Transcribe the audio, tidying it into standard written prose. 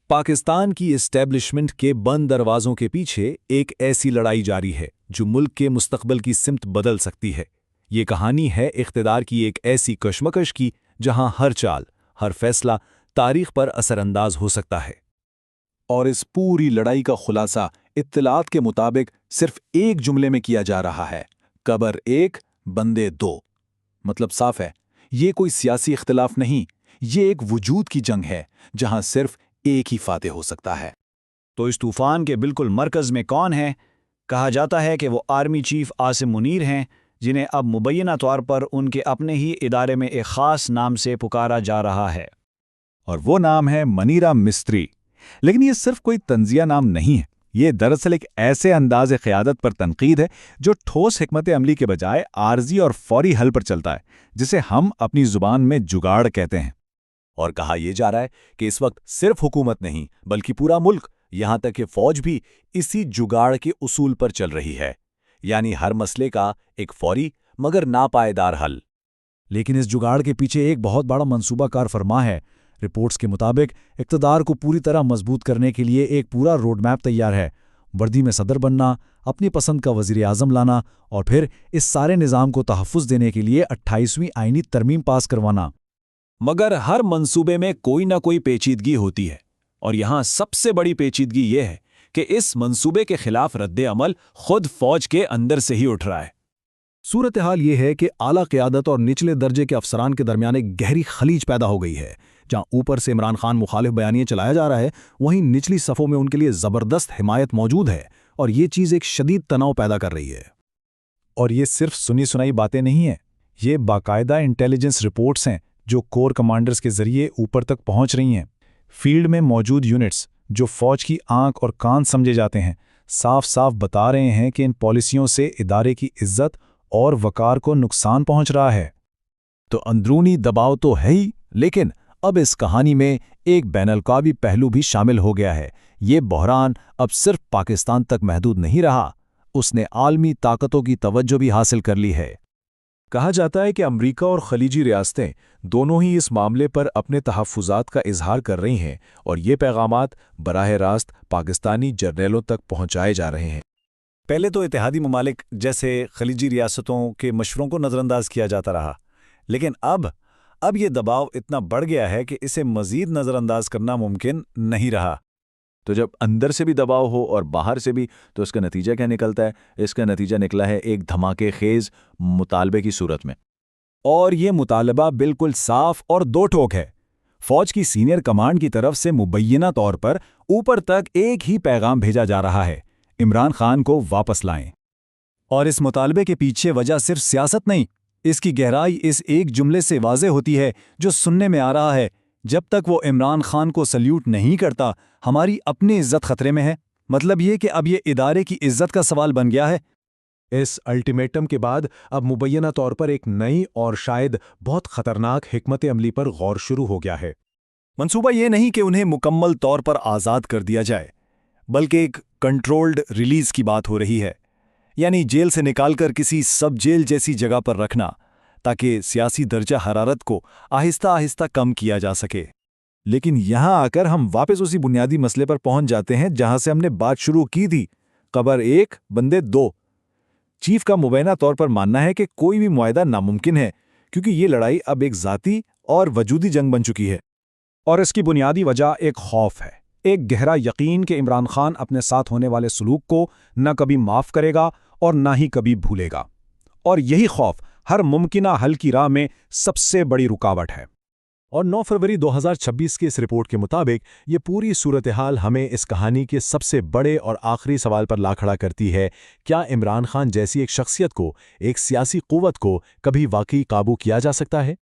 پاکستان کی اسٹیبلشمنٹ کے بند دروازوں کے پیچھے ایک ایسی لڑائی جاری ہے جو ملک کے مستقبل کی سمت بدل سکتی ہے۔ یہ کہانی ہے اقتدار کی ایک ایسی کشمکش کی جہاں ہر چال، ہر فیصلہ تاریخ پر اثر انداز ہو سکتا ہے۔ اور اس پوری لڑائی کا خلاصہ اطلاعات کے مطابق صرف ایک جملے میں کیا جا رہا ہے: قبر ایک، بندے دو۔ مطلب صاف ہے، یہ کوئی سیاسی اختلاف نہیں، یہ ایک وجود کی جنگ ہے جہاں صرف ایک ہی فاتح ہو سکتا ہے۔ تو اس طوفان کے بالکل مرکز میں کون ہے؟ کہا جاتا ہے کہ وہ آرمی چیف عاصم منیر ہیں، جنہیں اب مبینہ طور پر ان کے اپنے ہی ادارے میں ایک خاص نام سے پکارا جا رہا ہے، اور وہ نام ہے منیرا مستری۔ لیکن یہ صرف کوئی طنزیہ نام نہیں ہے، یہ دراصل ایک ایسے انداز قیادت پر تنقید ہے جو ٹھوس حکمت عملی کے بجائے عارضی اور فوری حل پر چلتا ہے، جسے ہم اپنی زبان میں جگاڑ کہتے ہیں۔ اور کہا یہ جا رہا ہے کہ اس وقت صرف حکومت نہیں بلکہ پورا ملک، یہاں تک کہ فوج بھی اسی جگاڑ کے اصول پر چل رہی ہے، یعنی ہر مسئلے کا ایک فوری مگر ناپائیدار حل۔ لیکن اس جگاڑ کے پیچھے ایک بہت بڑا منصوبہ کار فرما ہے۔ رپورٹس کے مطابق اقتدار کو پوری طرح مضبوط کرنے کے لیے ایک پورا روڈ میپ تیار ہے: وردی میں صدر بننا، اپنی پسند کا وزیر اعظم لانا، اور پھر اس سارے نظام کو تحفظ دینے کے لیے 28ویں آئینی ترمیم پاس کروانا۔ مگر ہر منصوبے میں کوئی نہ کوئی پیچیدگی ہوتی ہے، اور یہاں سب سے بڑی پیچیدگی یہ ہے کہ اس منصوبے کے خلاف رد عمل خود فوج کے اندر سے ہی اٹھ رہا ہے۔ صورتحال یہ ہے کہ اعلیٰ قیادت اور نچلے درجے کے افسران کے درمیان ایک گہری خلیج پیدا ہو گئی ہے۔ جہاں اوپر سے عمران خان مخالف بیانیے چلایا جا رہا ہے، وہیں نچلی صفوں میں ان کے لیے زبردست حمایت موجود ہے، اور یہ چیز ایک شدید تناؤ پیدا کر رہی ہے۔ اور یہ صرف سنی سنائی باتیں نہیں ہیں، یہ باقاعدہ انٹیلیجنس رپورٹس ہیں جو کور کمانڈرز کے ذریعے اوپر تک پہنچ رہی ہیں۔ فیلڈ میں موجود یونٹس، جو فوج کی آنکھ اور کان سمجھے جاتے ہیں، صاف صاف بتا رہے ہیں کہ ان پالیسیوں سے ادارے کی عزت اور وقار کو نقصان پہنچ رہا ہے۔ تو اندرونی دباؤ تو ہے ہی، لیکن اب اس کہانی میں ایک بین الاقوامی پہلو بھی شامل ہو گیا ہے۔ یہ بحران اب صرف پاکستان تک محدود نہیں رہا، اس نے عالمی طاقتوں کی توجہ بھی حاصل کر لی ہے۔ کہا جاتا ہے کہ امریکہ اور خلیجی ریاستیں دونوں ہی اس معاملے پر اپنے تحفظات کا اظہار کر رہی ہیں، اور یہ پیغامات براہ راست پاکستانی جرنیلوں تک پہنچائے جا رہے ہیں۔ پہلے تو اتحادی ممالک جیسے خلیجی ریاستوں کے مشوروں کو نظر انداز کیا جاتا رہا، لیکن اب یہ دباؤ اتنا بڑھ گیا ہے کہ اسے مزید نظر انداز کرنا ممکن نہیں رہا۔ تو جب اندر سے بھی دباؤ ہو اور باہر سے بھی، تو اس کا نتیجہ کیا نکلتا ہے؟ اس کا نتیجہ نکلا ہے ایک دھماکے خیز مطالبے کی صورت میں۔ اور یہ مطالبہ بالکل صاف اور دو ٹوک ہے۔ فوج کی سینئر کمانڈ کی طرف سے مبینہ طور پر اوپر تک ایک ہی پیغام بھیجا جا رہا ہے: عمران خان کو واپس لائیں۔ اور اس مطالبے کے پیچھے وجہ صرف سیاست نہیں، اس کی گہرائی اس ایک جملے سے واضح ہوتی ہے جو سننے میں آ رہا ہے: جب تک وہ عمران خان کو سلیوٹ نہیں کرتا، ہماری اپنی عزت خطرے میں ہے۔ مطلب یہ کہ اب یہ ادارے کی عزت کا سوال بن گیا ہے۔ اس الٹیمیٹم کے بعد اب مبینہ طور پر ایک نئی اور شاید بہت خطرناک حکمت عملی پر غور شروع ہو گیا ہے۔ منصوبہ یہ نہیں کہ انہیں مکمل طور پر آزاد کر دیا جائے، بلکہ ایک کنٹرولڈ ریلیز کی بات ہو رہی ہے، یعنی جیل سے نکال کر کسی سب جیل جیسی جگہ پر رکھنا، تاکہ سیاسی درجہ حرارت کو آہستہ آہستہ کم کیا جا سکے۔ لیکن یہاں آ کر ہم واپس اسی بنیادی مسئلے پر پہنچ جاتے ہیں جہاں سے ہم نے بات شروع کی تھی: قبر ایک، بندے دو۔ چیف کا مبینہ طور پر ماننا ہے کہ کوئی بھی معاہدہ ناممکن ہے، کیونکہ یہ لڑائی اب ایک ذاتی اور وجودی جنگ بن چکی ہے۔ اور اس کی بنیادی وجہ ایک خوف ہے، ایک گہرا یقین کہ عمران خان اپنے ساتھ ہونے والے سلوک کو نہ کبھی معاف کرے گا اور نہ ہی کبھی بھولے گا، اور یہی خوف ہر ممکنہ حل کی راہ میں سب سے بڑی رکاوٹ ہے۔ اور 9 فروری 2026 کی اس رپورٹ کے مطابق یہ پوری صورتحال ہمیں اس کہانی کے سب سے بڑے اور آخری سوال پر لا کھڑا کرتی ہے: کیا عمران خان جیسی ایک شخصیت کو، ایک سیاسی قوت کو کبھی واقعی قابو کیا جا سکتا ہے؟